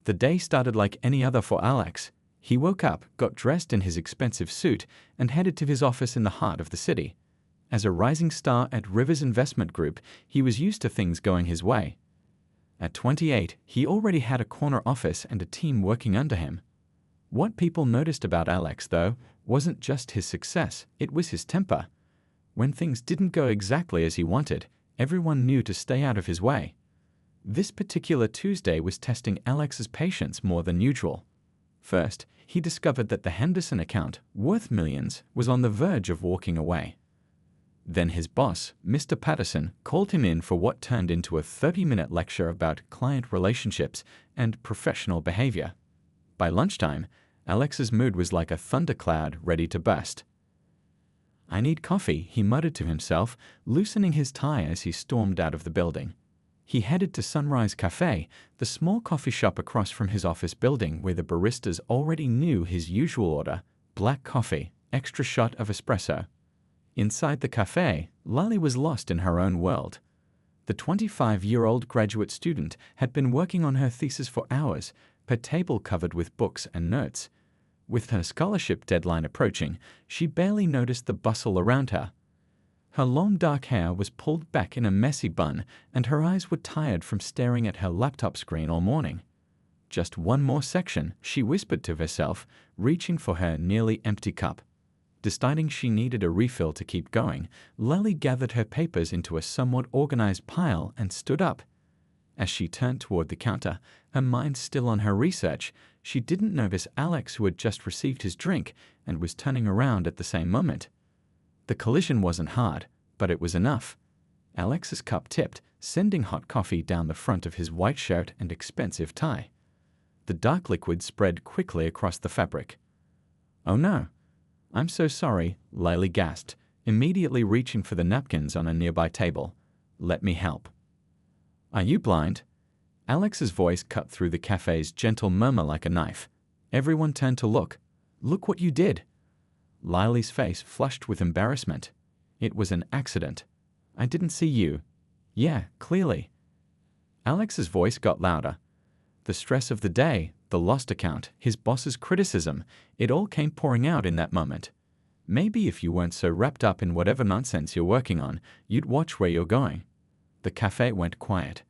The day started like any other for Alex. He woke up, got dressed in his expensive suit, and headed to his office in the heart of the city. As a rising star at Rivers Investment Group, he was used to things going his way. At 28, he already had a corner office and a team working under him. What people noticed about Alex, though, wasn't just his success, it was his temper. When things didn't go exactly as he wanted, everyone knew to stay out of his way. This particular Tuesday was testing Alex's patience more than usual. First, he discovered that the Henderson account, worth millions, was on the verge of walking away. Then his boss, Mr. Patterson, called him in for what turned into a 30-minute lecture about client relationships and professional behavior. By lunchtime, Alex's mood was like a thundercloud ready to burst. "I need coffee," he muttered to himself, loosening his tie as he stormed out of the building. He headed to Sunrise Cafe, the small coffee shop across from his office building where the baristas already knew his usual order: black coffee, extra shot of espresso. Inside the cafe, Lily was lost in her own world. The 25-year-old graduate student had been working on her thesis for hours, her table covered with books and notes. With her scholarship deadline approaching, she barely noticed the bustle around her. Her long dark hair was pulled back in a messy bun, and her eyes were tired from staring at her laptop screen all morning. "Just one more section," she whispered to herself, reaching for her nearly empty cup. Deciding she needed a refill to keep going, Lily gathered her papers into a somewhat organized pile and stood up. As she turned toward the counter, her mind still on her research, she didn't notice Alex, who had just received his drink and was turning around at the same moment. The collision wasn't hard, but it was enough. Alex's cup tipped, sending hot coffee down the front of his white shirt and expensive tie. The dark liquid spread quickly across the fabric. "Oh no. I'm so sorry," Lily gasped, immediately reaching for the napkins on a nearby table. "Let me help." "Are you blind?" Alex's voice cut through the cafe's gentle murmur like a knife. Everyone turned to look. "Look what you did." Lily's face flushed with embarrassment. "It was an accident. I didn't see you." "Yeah, clearly." Alex's voice got louder. The stress of the day, the lost account, his boss's criticism, it all came pouring out in that moment. Maybe if you weren't so wrapped up in whatever nonsense you're working on, you'd watch where you're going. The cafe went quiet.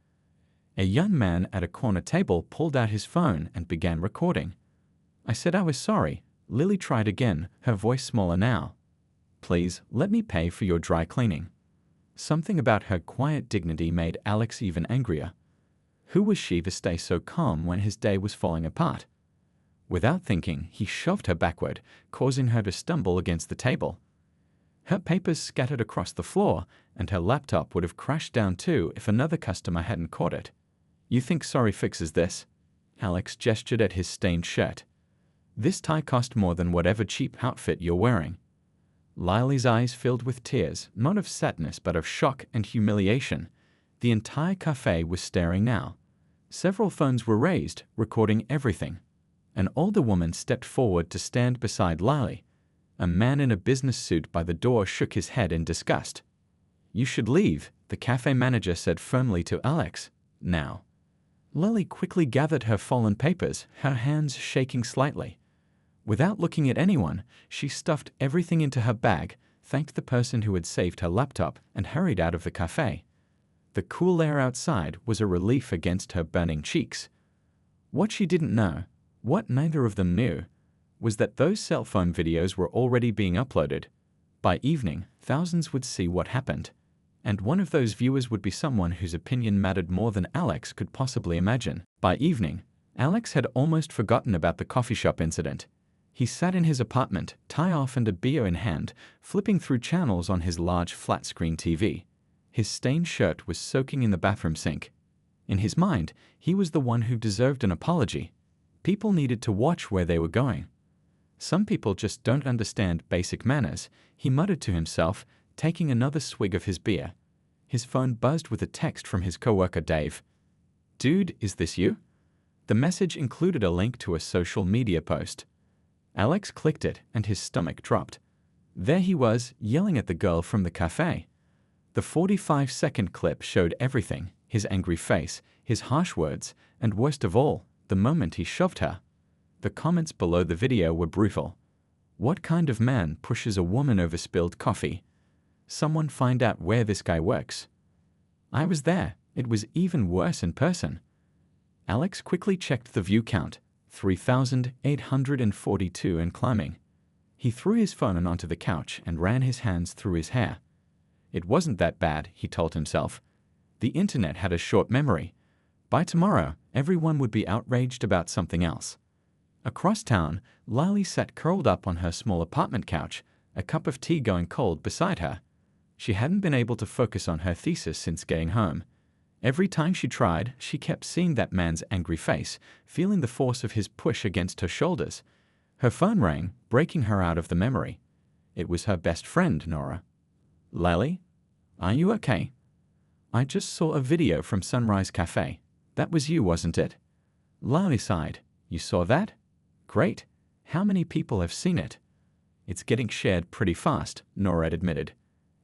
A young man at a corner table pulled out his phone and began recording. "I said I was sorry." Lily tried again, her voice smaller now. "Please, let me pay for your dry cleaning." Something about her quiet dignity made Alex even angrier. Who was she to stay so calm when his day was falling apart? Without thinking, he shoved her backward, causing her to stumble against the table. Her papers scattered across the floor, and her laptop would have crashed down too if another customer hadn't caught it. "You think sorry fixes this?" Alex gestured at his stained shirt. "This tie cost more than whatever cheap outfit you're wearing." Lily's eyes filled with tears, not of sadness but of shock and humiliation. The entire cafe was staring now. Several phones were raised, recording everything. An older woman stepped forward to stand beside Lily. A man in a business suit by the door shook his head in disgust. "You should leave," the cafe manager said firmly to Alex. "Now." Lily quickly gathered her fallen papers, her hands shaking slightly. Without looking at anyone, she stuffed everything into her bag, thanked the person who had saved her laptop, and hurried out of the cafe. The cool air outside was a relief against her burning cheeks. What she didn't know, what neither of them knew, was that those cell phone videos were already being uploaded. By evening, thousands would see what happened. And one of those viewers would be someone whose opinion mattered more than Alex could possibly imagine. By evening, Alex had almost forgotten about the coffee shop incident. He sat in his apartment, tie off and a beer in hand, flipping through channels on his large flat-screen TV. His stained shirt was soaking in the bathroom sink. In his mind, he was the one who deserved an apology. People needed to watch where they were going. "Some people just don't understand basic manners," he muttered to himself, taking another swig of his beer. His phone buzzed with a text from his coworker Dave. "Dude, is this you?" The message included a link to a social media post. Alex clicked it, and his stomach dropped. There he was, yelling at the girl from the cafe. The 45-second clip showed everything: his angry face, his harsh words, and worst of all, the moment he shoved her. The comments below the video were brutal. What kind of man pushes a woman over spilled coffee? Someone find out where this guy works. I was there. It was even worse in person. Alex quickly checked the view count, 3,842 and climbing. He threw his phone onto the couch and ran his hands through his hair. It wasn't that bad, he told himself. The internet had a short memory. By tomorrow, everyone would be outraged about something else. Across town, Lily sat curled up on her small apartment couch, a cup of tea going cold beside her. She hadn't been able to focus on her thesis since getting home. Every time she tried, she kept seeing that man's angry face, feeling the force of his push against her shoulders. Her phone rang, breaking her out of the memory. It was her best friend, Nora. Lily? Are you okay? I just saw a video from Sunrise Cafe. That was you, wasn't it? Lily sighed. You saw that? Great. How many people have seen it? It's getting shared pretty fast, Nora admitted.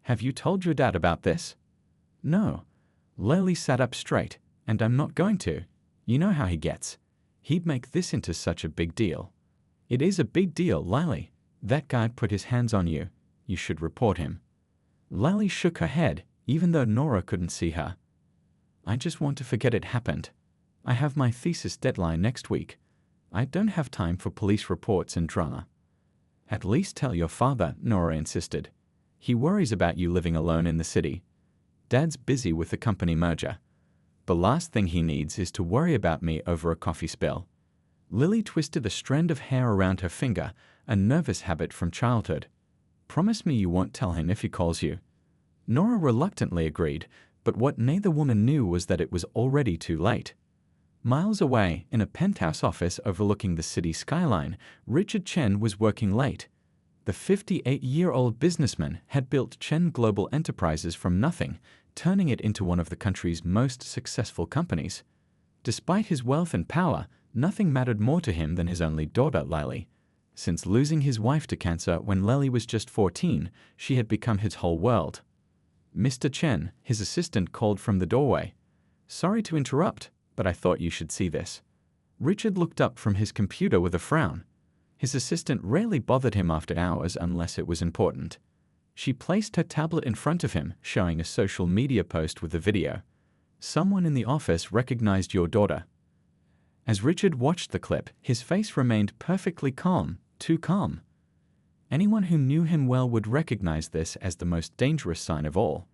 Have you told your dad about this? No. Lily sat up straight, and I'm not going to. You know how he gets. He'd make this into such a big deal. It is a big deal, Lily. That guy put his hands on you. You should report him. Lily shook her head, even though Nora couldn't see her. I just want to forget it happened. I have my thesis deadline next week. I don't have time for police reports and drama. At least tell your father, Nora insisted. He worries about you living alone in the city. Dad's busy with the company merger. The last thing he needs is to worry about me over a coffee spill. Lily twisted a strand of hair around her finger, a nervous habit from childhood. Promise me you won't tell him if he calls you. Nora reluctantly agreed, but what neither woman knew was that it was already too late. Miles away, in a penthouse office overlooking the city skyline, Richard Chen was working late. The 58-year-old businessman had built Chen Global Enterprises from nothing, turning it into one of the country's most successful companies. Despite his wealth and power, nothing mattered more to him than his only daughter, Lily. Since losing his wife to cancer when Lily was just 14, she had become his whole world. Mr. Chen, his assistant, called from the doorway. Sorry to interrupt, but I thought you should see this. Richard looked up from his computer with a frown. His assistant rarely bothered him after hours unless it was important. She placed her tablet in front of him, showing a social media post with a video. Someone in the office recognized your daughter. As Richard watched the clip, his face remained perfectly calm, too calm. Anyone who knew him well would recognize this as the most dangerous sign of all.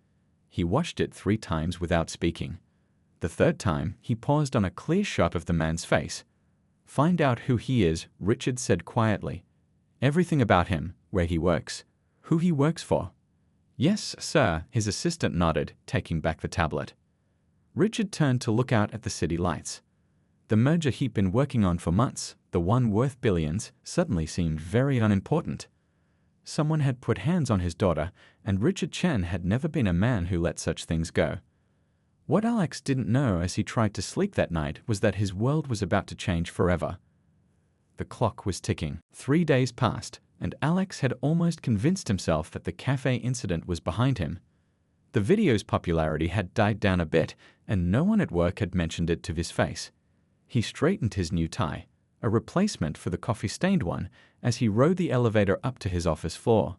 He watched it 3 times without speaking. The third time, he paused on a clear shot of the man's face. Find out who he is, Richard said quietly. Everything about him, where he works, who he works for. Yes, sir, his assistant nodded, taking back the tablet. Richard turned to look out at the city lights. The merger he'd been working on for months, the one worth billions, suddenly seemed very unimportant. Someone had put hands on his daughter, and Richard Chen had never been a man who let such things go. What Alex didn't know as he tried to sleep that night was that his world was about to change forever. The clock was ticking. 3 days passed, and Alex had almost convinced himself that the cafe incident was behind him. The video's popularity had died down a bit, and no one at work had mentioned it to his face. He straightened his new tie, a replacement for the coffee-stained one, as he rode the elevator up to his office floor.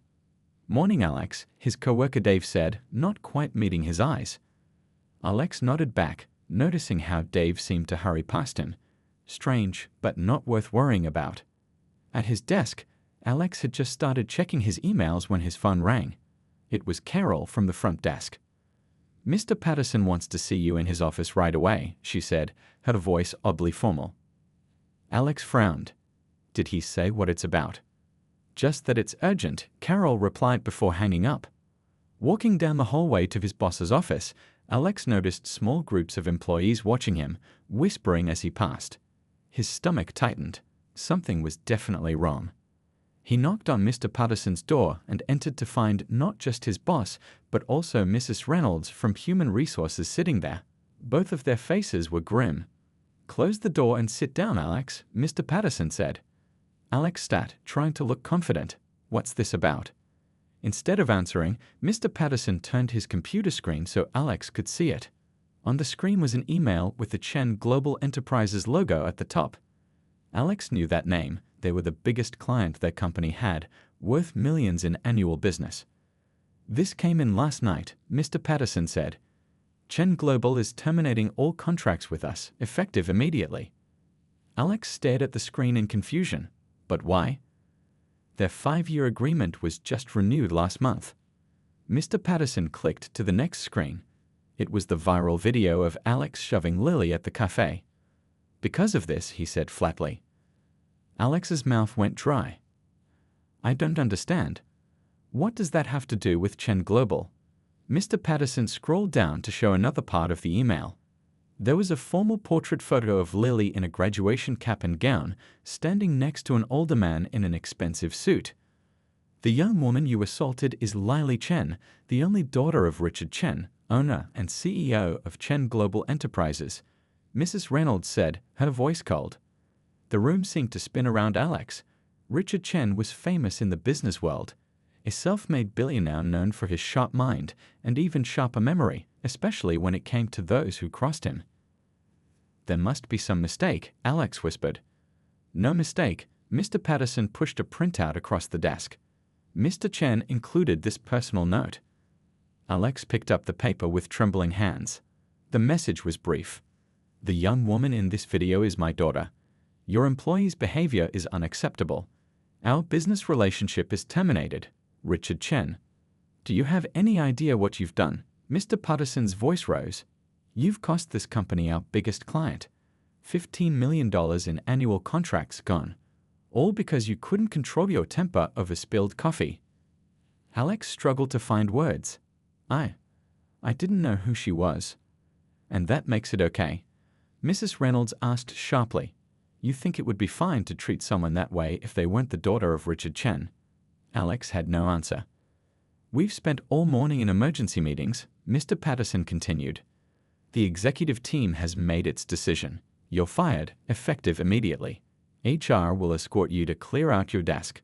Morning, Alex, his coworker Dave said, not quite meeting his eyes. Alex nodded back, noticing how Dave seemed to hurry past him. Strange, but not worth worrying about. At his desk, Alex had just started checking his emails when his phone rang. It was Carol from the front desk. Mr. Patterson wants to see you in his office right away, she said, her voice oddly formal. Alex frowned. Did he say what it's about? Just that it's urgent, Carol replied before hanging up. Walking down the hallway to his boss's office, Alex noticed small groups of employees watching him, whispering as he passed. His stomach tightened. Something was definitely wrong. He knocked on Mr. Patterson's door and entered to find not just his boss, but also Mrs. Reynolds from Human Resources sitting there. Both of their faces were grim. Close the door and sit down, Alex, Mr. Patterson said. Alex sat, trying to look confident. What's this about? Instead of answering, Mr. Patterson turned his computer screen so Alex could see it. On the screen was an email with the Chen Global Enterprises logo at the top. Alex knew that name. They were the biggest client their company had, worth millions in annual business. "This came in last night," Mr. Patterson said. "Chen Global is terminating all contracts with us, effective immediately." Alex stared at the screen in confusion. But why? Their 5-year agreement was just renewed last month. Mr. Patterson clicked to the next screen. It was the viral video of Alex shoving Lily at the cafe. "Because of this," he said flatly. Alex's mouth went dry. "I don't understand. What does that have to do with Chen Global?" Mr. Patterson scrolled down to show another part of the email. There was a formal portrait photo of Lily in a graduation cap and gown, standing next to an older man in an expensive suit. "The young woman you assaulted is Lily Chen, the only daughter of Richard Chen, owner and CEO of Chen Global Enterprises," Mrs. Reynolds said, her voice cold. The room seemed to spin around Alex. Richard Chen was famous in the business world, a self-made billionaire known for his sharp mind and even sharper memory, especially when it came to those who crossed him. "There must be some mistake," Alex whispered. "No mistake." Mr. Patterson pushed a printout across the desk. "Mr. Chen included this personal note." Alex picked up the paper with trembling hands. The message was brief. "The young woman in this video is my daughter. Your employee's behavior is unacceptable. Our business relationship is terminated. Richard Chen." "Do you have any idea what you've done?" Mr. Patterson's voice rose. "You've cost this company our biggest client. $15 million in annual contracts gone. All because you couldn't control your temper over spilled coffee." Alex struggled to find words. I didn't know who she was." "And that makes it okay?" Mrs. Reynolds asked sharply. "You think it would be fine to treat someone that way if they weren't the daughter of Richard Chen?" Alex had no answer. "We've spent all morning in emergency meetings," Mr. Patterson continued. "The executive team has made its decision. You're fired, effective immediately. HR will escort you to clear out your desk."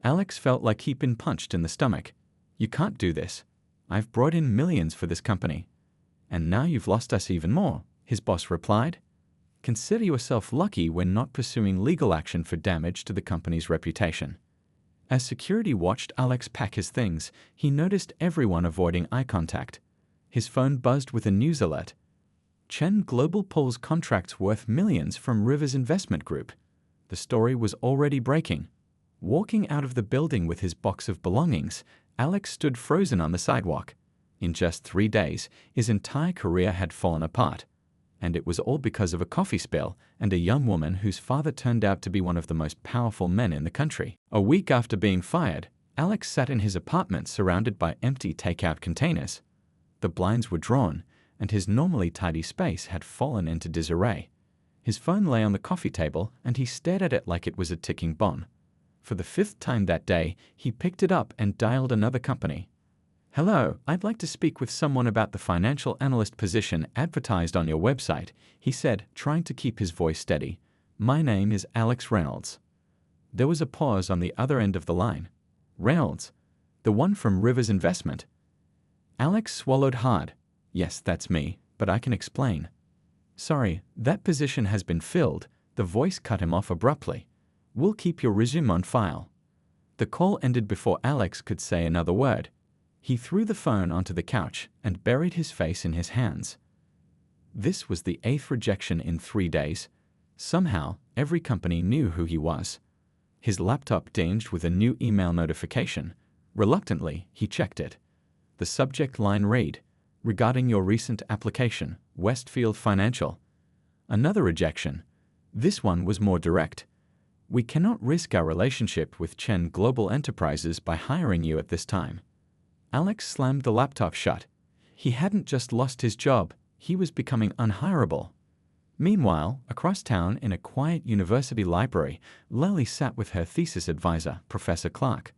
Alex felt like he'd been punched in the stomach. "You can't do this. I've brought in millions for this company." "And now you've lost us even more," his boss replied. "Consider yourself lucky we're not pursuing legal action for damage to the company's reputation." As security watched Alex pack his things, he noticed everyone avoiding eye contact. His phone buzzed with a news alert. Chen Global pulls contracts worth millions from Rivers Investment Group. The story was already breaking. Walking out of the building with his box of belongings, Alex stood frozen on the sidewalk. In just 3 days, his entire career had fallen apart. And it was all because of a coffee spill and a young woman whose father turned out to be one of the most powerful men in the country. A week after being fired, Alex sat in his apartment surrounded by empty takeout containers. The blinds were drawn, and his normally tidy space had fallen into disarray. His phone lay on the coffee table, and he stared at it like it was a ticking bomb. For the 5th time that day, he picked it up and dialed another company. "Hello, I'd like to speak with someone about the financial analyst position advertised on your website," he said, trying to keep his voice steady. "My name is Alex Reynolds." There was a pause on the other end of the line. "Reynolds? The one from Rivers Investment?" Alex swallowed hard. "Yes, that's me, but I can explain." "Sorry, that position has been filled." The voice cut him off abruptly. "We'll keep your resume on file." The call ended before Alex could say another word. He threw the phone onto the couch and buried his face in his hands. This was the 8th rejection in 3 days. Somehow, every company knew who he was. His laptop dinged with a new email notification. Reluctantly, he checked it. The subject line read, "Regarding your recent application, Westfield Financial." Another rejection. This one was more direct. "We cannot risk our relationship with Chen Global Enterprises by hiring you at this time." Alex slammed the laptop shut. He hadn't just lost his job, he was becoming unhireable. Meanwhile, across town in a quiet university library, Lily sat with her thesis advisor, Professor Clark.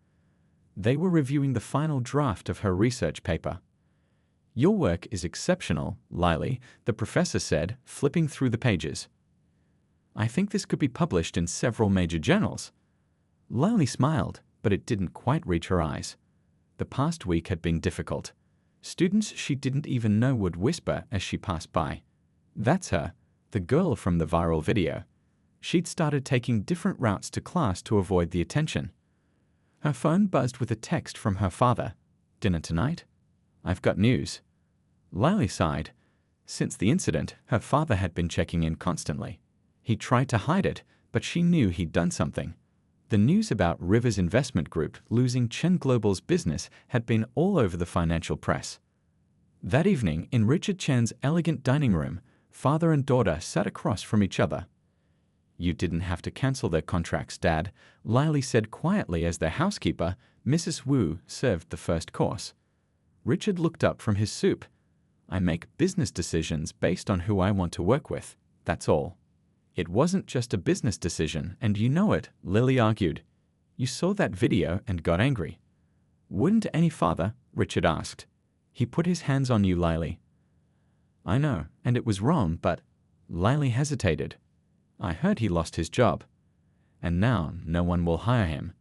They were reviewing the final draft of her research paper. "Your work is exceptional, Lily," the professor said, flipping through the pages. "I think this could be published in several major journals." Lily smiled, but it didn't quite reach her eyes. The past week had been difficult. Students she didn't even know would whisper as she passed by, "That's her, the girl from the viral video." She'd started taking different routes to class to avoid the attention. Her phone buzzed with a text from her father. "Dinner tonight? I've got news." Lily sighed. Since the incident, her father had been checking in constantly. He tried to hide it, but she knew he'd done something. The news about Rivers Investment Group losing Chen Global's business had been all over the financial press. That evening, in Richard Chen's elegant dining room, father and daughter sat across from each other. "You didn't have to cancel their contracts, Dad," Lily said quietly as their housekeeper, Mrs. Wu, served the first course. Richard looked up from his soup. "I make business decisions based on who I want to work with, that's all." "It wasn't just a business decision, and you know it," Lily argued. "You saw that video and got angry." "Wouldn't any father?" Richard asked. "He put his hands on you, Lily." "I know, and it was wrong, but—" Lily hesitated. "I heard he lost his job. And now no one will hire him."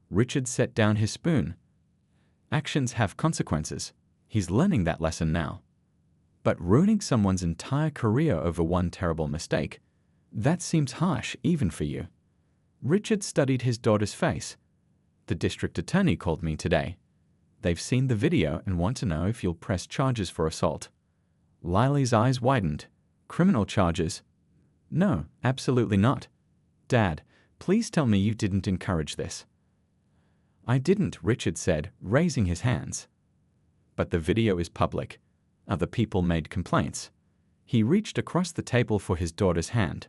Richard set down his spoon. "Actions have consequences. He's learning that lesson now." "But ruining someone's entire career over one terrible mistake, that seems harsh even for you." Richard studied his daughter's face. "The district attorney called me today. They've seen the video and want to know if you'll press charges for assault." Lily's eyes widened. "Criminal charges?" "No, absolutely not. Dad, please tell me you didn't encourage this." "I didn't," Richard said, raising his hands. "But the video is public. Other people made complaints." He reached across the table for his daughter's hand.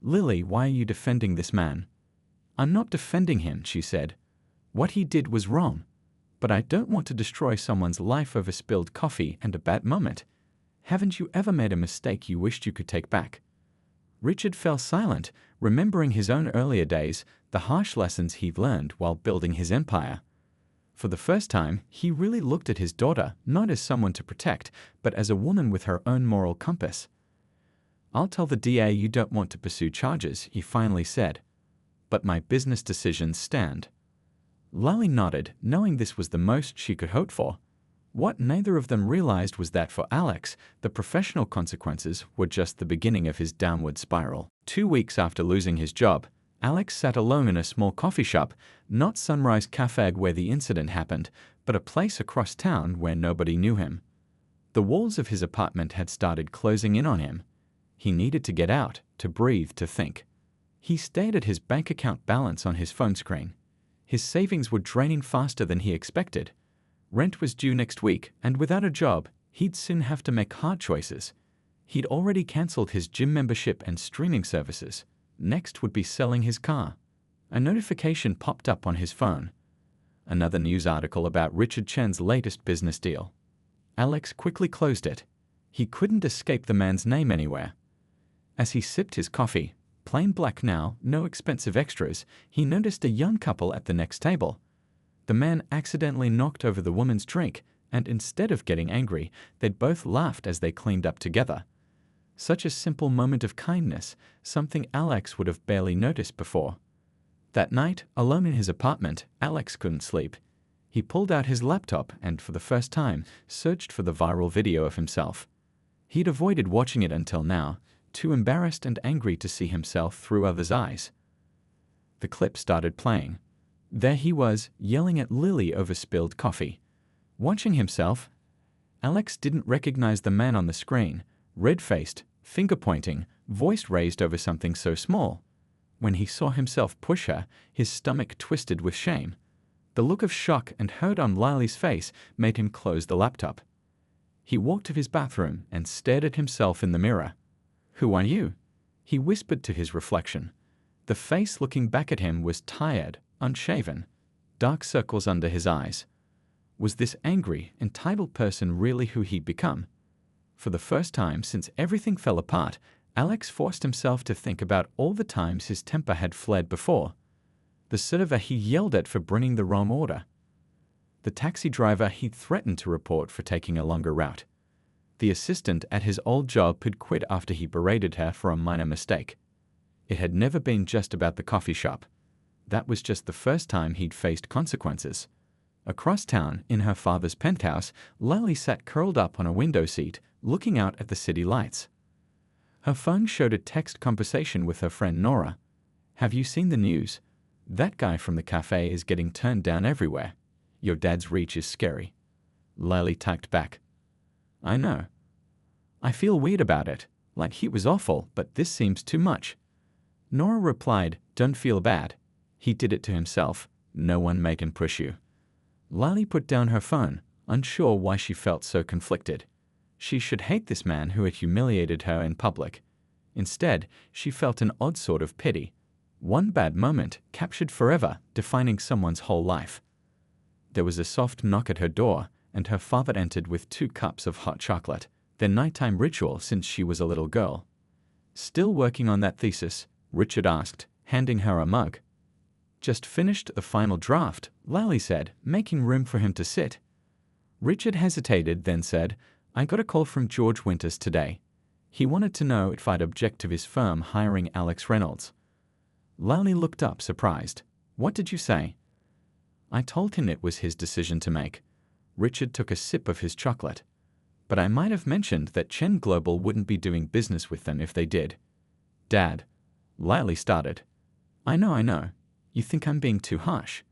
"Lily, why are you defending this man?" "I'm not defending him," she said. "What he did was wrong. But I don't want to destroy someone's life over spilled coffee and a bad moment. Haven't you ever made a mistake you wished you could take back?" Richard fell silent, remembering his own earlier days, the harsh lessons he'd learned while building his empire. For the first time, he really looked at his daughter not as someone to protect, but as a woman with her own moral compass. "I'll tell the DA you don't want to pursue charges," he finally said. "But my business decisions stand." Lily nodded, knowing this was the most she could hope for. What neither of them realized was that for Alex, the professional consequences were just the beginning of his downward spiral. 2 weeks after losing his job, Alex sat alone in a small coffee shop, not Sunrise Cafe where the incident happened, but a place across town where nobody knew him. The walls of his apartment had started closing in on him. He needed to get out, to breathe, to think. He stared at his bank account balance on his phone screen. His savings were draining faster than he expected. Rent was due next week, and without a job, he'd soon have to make hard choices. He'd already cancelled his gym membership and streaming services. Next would be selling his car. A notification popped up on his phone. Another news article about Richard Chen's latest business deal. Alex quickly closed it. He couldn't escape the man's name anywhere. As he sipped his coffee, plain black now, no expensive extras, he noticed a young couple at the next table. The man accidentally knocked over the woman's drink, and instead of getting angry, they'd both laughed as they cleaned up together. Such a simple moment of kindness, something Alex would have barely noticed before. That night, alone in his apartment, Alex couldn't sleep. He pulled out his laptop and, for the first time, searched for the viral video of himself. He'd avoided watching it until now, too embarrassed and angry to see himself through others' eyes. The clip started playing. There he was, yelling at Lily over spilled coffee. Watching himself, Alex didn't recognize the man on the screen, red-faced, finger-pointing, voice raised over something so small. When he saw himself push her, his stomach twisted with shame. The look of shock and hurt on Lily's face made him close the laptop. He walked to his bathroom and stared at himself in the mirror. "Who are you?" he whispered to his reflection. The face looking back at him was tired, unshaven, dark circles under his eyes. Was this angry, entitled person really who he'd become? For the first time since everything fell apart, Alex forced himself to think about all the times his temper had fled before. The server he yelled at for bringing the wrong order. The taxi driver he'd threatened to report for taking a longer route. The assistant at his old job who'd quit after he berated her for a minor mistake. It had never been just about the coffee shop. That was just the first time he'd faced consequences. Across town, in her father's penthouse, Lally sat curled up on a window seat, looking out at the city lights. Her phone showed a text conversation with her friend Nora. "Have you seen the news? That guy from the cafe is getting turned down everywhere. Your dad's reach is scary." Lally typed back, "I know. I feel weird about it, like he was awful, but this seems too much." Nora replied, "Don't feel bad. He did it to himself. No one made him push you." Lally put down her phone, unsure why she felt so conflicted. She should hate this man who had humiliated her in public. Instead, she felt an odd sort of pity. One bad moment captured forever, defining someone's whole life. There was a soft knock at her door, and her father entered with 2 cups of hot chocolate, their nighttime ritual since she was a little girl. "Still working on that thesis?" Richard asked, handing her a mug. "Just finished the final draft," Lally said, making room for him to sit. Richard hesitated, then said, "I got a call from George Winters today. He wanted to know if I'd object to his firm hiring Alex Reynolds." Lally looked up, surprised. "What did you say?" "I told him it was his decision to make." Richard took a sip of his chocolate. "But I might have mentioned that Chen Global wouldn't be doing business with them if they did." "Dad," Lally started. I know. You think I'm being too harsh."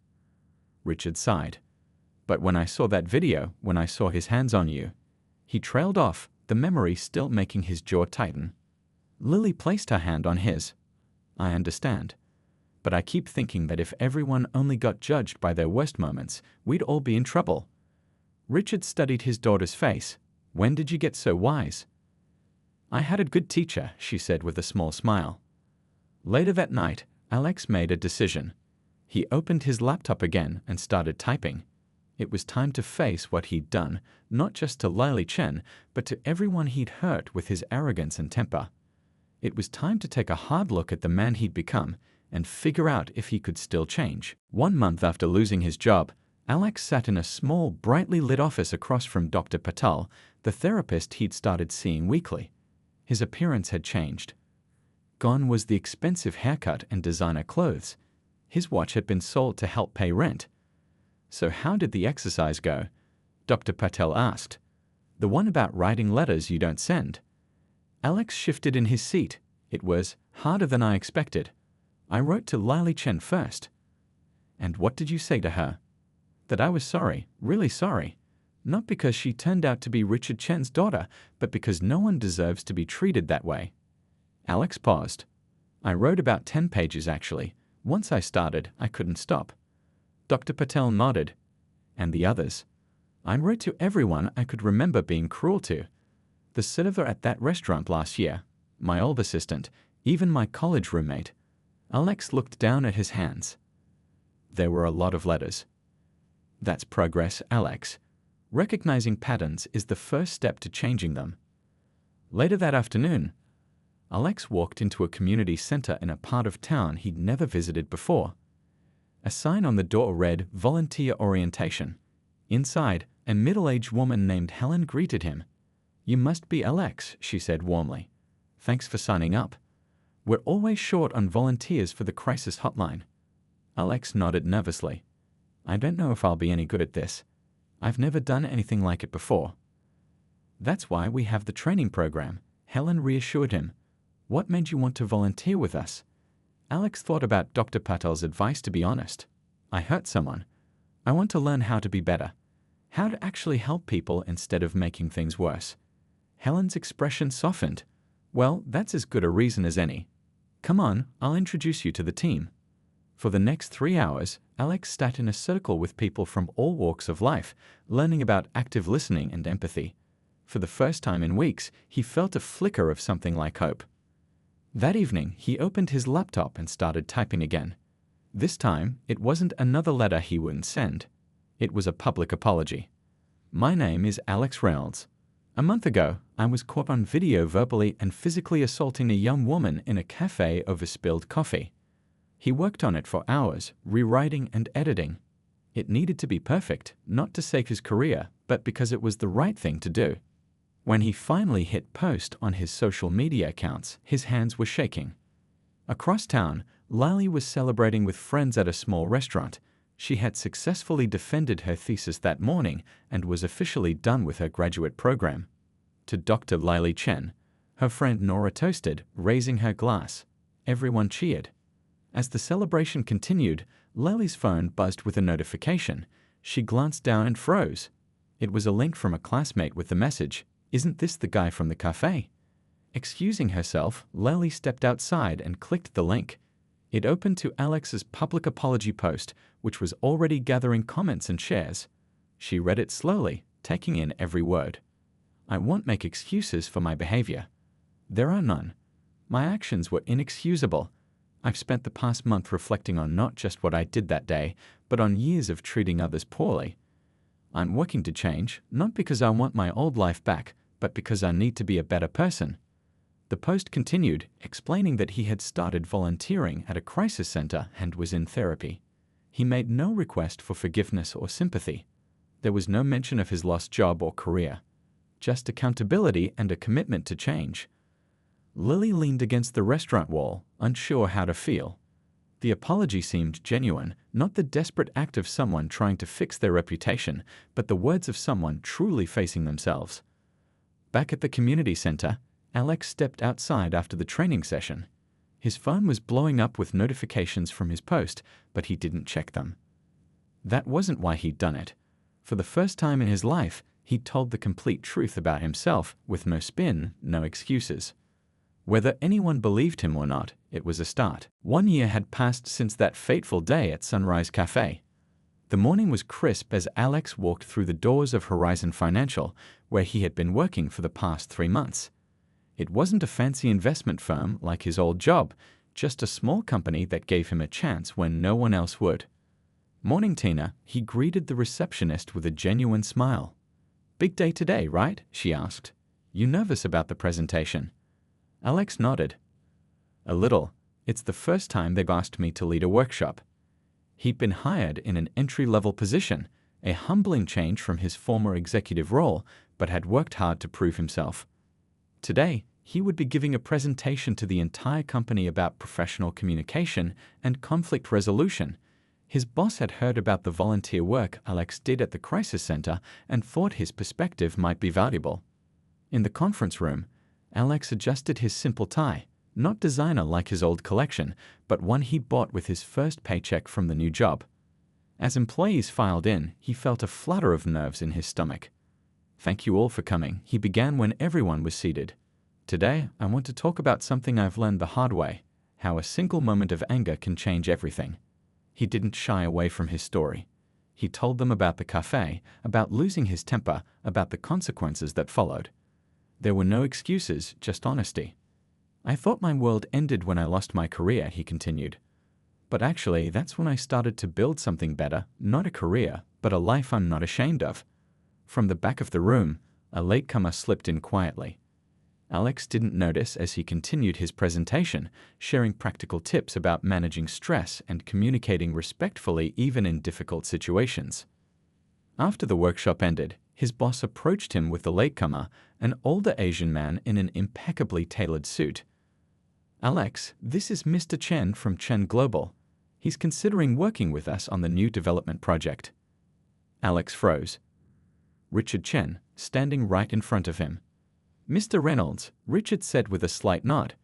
Richard sighed. "But when I saw that video, when I saw his hands on you..." He trailed off, the memory still making his jaw tighten. Lily placed her hand on his. "I understand. But I keep thinking that if everyone only got judged by their worst moments, we'd all be in trouble." Richard studied his daughter's face. "When did you get so wise?" "I had a good teacher," she said with a small smile. Later that night, Alex made a decision. He opened his laptop again and started typing. It was time to face what he'd done, not just to Lily Chen, but to everyone he'd hurt with his arrogance and temper. It was time to take a hard look at the man he'd become and figure out if he could still change. 1 month after losing his job, Alex sat in a small, brightly lit office across from Dr. Patel, the therapist he'd started seeing weekly. His appearance had changed. Gone was the expensive haircut and designer clothes. His watch had been sold to help pay rent. "So how did the exercise go?" Dr. Patel asked. "The one about writing letters you don't send." Alex shifted in his seat. "It was harder than I expected. I wrote to Lily Chen first." "And what did you say to her?" "That I was sorry, really sorry. Not because she turned out to be Richard Chen's daughter, but because no one deserves to be treated that way." Alex paused. "I wrote about 10 pages, actually. Once I started, I couldn't stop." Dr. Patel nodded. "And the others?" "I wrote to everyone I could remember being cruel to. The server at that restaurant last year, my old assistant, even my college roommate." Alex looked down at his hands. "There were a lot of letters." "That's progress, Alex. Recognizing patterns is the first step to changing them." Later that afternoon, Alex walked into a community center in a part of town he'd never visited before. A sign on the door read "Volunteer Orientation." Inside, a middle-aged woman named Helen greeted him. "You must be Alex," she said warmly. "Thanks for signing up. We're always short on volunteers for the crisis hotline." Alex nodded nervously. "I don't know if I'll be any good at this. I've never done anything like it before." "That's why we have the training program," Helen reassured him. "What made you want to volunteer with us?" Alex thought about Dr. Patel's advice, to be honest. "I hurt someone. I want to learn how to be better. How to actually help people instead of making things worse." Helen's expression softened. "Well, that's as good a reason as any. Come on, I'll introduce you to the team." For the next 3 hours, Alex sat in a circle with people from all walks of life, learning about active listening and empathy. For the first time in weeks, he felt a flicker of something like hope. That evening, he opened his laptop and started typing again. This time, it wasn't another letter he wouldn't send. It was a public apology. "My name is Alex Reynolds. A month ago, I was caught on video verbally and physically assaulting a young woman in a cafe over spilled coffee. He worked on it for hours, rewriting and editing. It needed to be perfect, not to save his career, but because it was the right thing to do." When he finally hit post on his social media accounts, his hands were shaking. Across town, Lily was celebrating with friends at a small restaurant. She had successfully defended her thesis that morning and was officially done with her graduate program. To Dr. Lily Chen, her friend Nora toasted, raising her glass. Everyone cheered. As the celebration continued, Lily's phone buzzed with a notification. She glanced down and froze. It was a link from a classmate with the message, "Isn't this the guy from the cafe?" Excusing herself, Lily stepped outside and clicked the link. It opened to Alex's public apology post, which was already gathering comments and shares. She read it slowly, taking in every word. "I won't make excuses for my behavior. There are none. My actions were inexcusable. I've spent the past month reflecting on not just what I did that day, but on years of treating others poorly. I'm working to change, not because I want my old life back, but because I need to be a better person." The post continued, explaining that he had started volunteering at a crisis center and was in therapy. He made no request for forgiveness or sympathy. There was no mention of his lost job or career, just accountability and a commitment to change. Lily leaned against the restaurant wall, unsure how to feel. The apology seemed genuine, not the desperate act of someone trying to fix their reputation, but the words of someone truly facing themselves. Back at the community center, Alex stepped outside after the training session. His phone was blowing up with notifications from his post, but he didn't check them. That wasn't why he'd done it. For the first time in his life, he'd told the complete truth about himself, with no spin, no excuses. Whether anyone believed him or not, it was a start. 1 year had passed since that fateful day at Sunrise Cafe. The morning was crisp as Alex walked through the doors of Horizon Financial, where he had been working for the past 3 months. It wasn't a fancy investment firm like his old job, just a small company that gave him a chance when no one else would. "Morning, Tina," he greeted the receptionist with a genuine smile. "Big day today, right?" she asked. "You nervous about the presentation?" Alex nodded. "A little. It's the first time they've asked me to lead a workshop." He'd been hired in an entry-level position, a humbling change from his former executive role, but had worked hard to prove himself. Today, he would be giving a presentation to the entire company about professional communication and conflict resolution. His boss had heard about the volunteer work Alex did at the crisis center and thought his perspective might be valuable. In the conference room, Alex adjusted his simple tie, not designer like his old collection, but one he'd bought with his first paycheck from the new job. As employees filed in, he felt a flutter of nerves in his stomach. "Thank you all for coming," he began when everyone was seated. "Today, I want to talk about something I've learned the hard way, how a single moment of anger can change everything." He didn't shy away from his story. He told them about the cafe, about losing his temper, about the consequences that followed. There were no excuses, just honesty. "I thought my world ended when I lost my career," he continued. "But actually, that's when I started to build something better, not a career, but a life I'm not ashamed of." From the back of the room, a latecomer slipped in quietly. Alex didn't notice as he continued his presentation, sharing practical tips about managing stress and communicating respectfully even in difficult situations. After the workshop ended, his boss approached him with the latecomer, an older Asian man in an impeccably tailored suit. "Alex, this is Mr. Chen from Chen Global. He's considering working with us on the new development project." Alex froze. Richard Chen, standing right in front of him. "Mr. Reynolds," Richard said with a slight nod.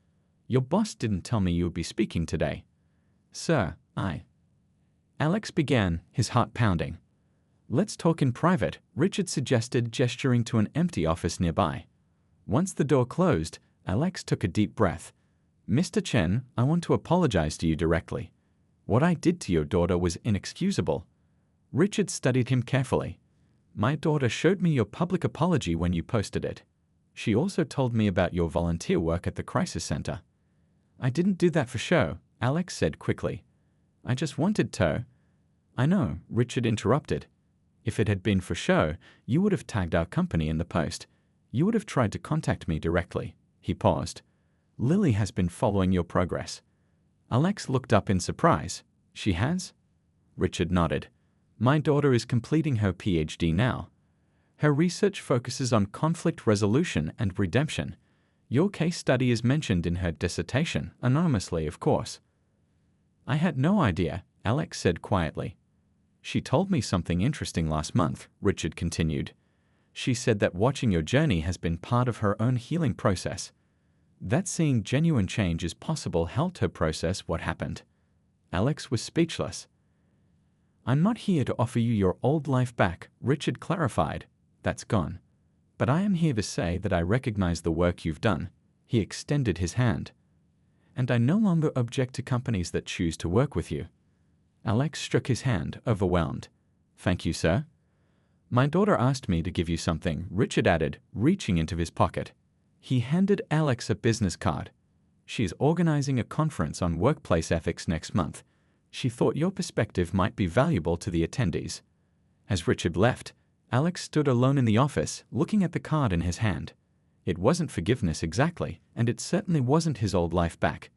"Your boss didn't tell me you would be speaking today." "Sir, Alex began, his heart pounding. "Let's talk in private," Richard suggested, gesturing to an empty office nearby. Once the door closed, Alex took a deep breath. "Mr. Chen, I want to apologize to you directly. What I did to your daughter was inexcusable." Richard studied him carefully. "My daughter showed me your public apology when you posted it. She also told me about your volunteer work at the crisis center." "I didn't do that for show," Alex said quickly. "I just wanted to." "I know," Richard interrupted. "If it had been for show, you would have tagged our company in the post. You would have tried to contact me directly." He paused. "Lily has been following your progress." Alex looked up in surprise. "She has?" Richard nodded. "My daughter is completing her PhD now. Her research focuses on conflict resolution and redemption. Your case study is mentioned in her dissertation, anonymously, of course." "I had no idea," Alex said quietly. She told me something interesting last month, Richard continued. She said that watching your journey has been part of her own healing process. That seeing genuine change is possible helped her process what happened. Alex was speechless. I'm not here to offer you your old life back, Richard clarified. That's gone. But I am here to say that I recognize the work you've done. He extended his hand. And I no longer object to companies that choose to work with you. Alex shook his hand, overwhelmed. Thank you, sir. My daughter asked me to give you something, Richard added, reaching into his pocket. He handed Alex a business card. She is organizing a conference on workplace ethics next month. She thought your perspective might be valuable to the attendees. As Richard left, Alex stood alone in the office, looking at the card in his hand. It wasn't forgiveness exactly, and it certainly wasn't his old life back.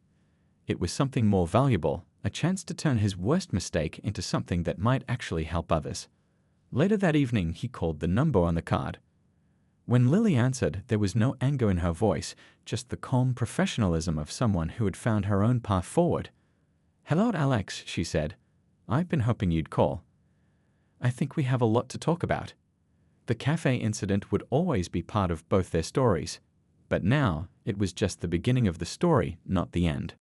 It was something more valuable, a chance to turn his worst mistake into something that might actually help others. Later that evening, he called the number on the card. When Lily answered, there was no anger in her voice, just the calm professionalism of someone who had found her own path forward. Hello, Alex, she said. I've been hoping you'd call. I think we have a lot to talk about. The cafe incident would always be part of both their stories, but now it was just the beginning of the story, not the end.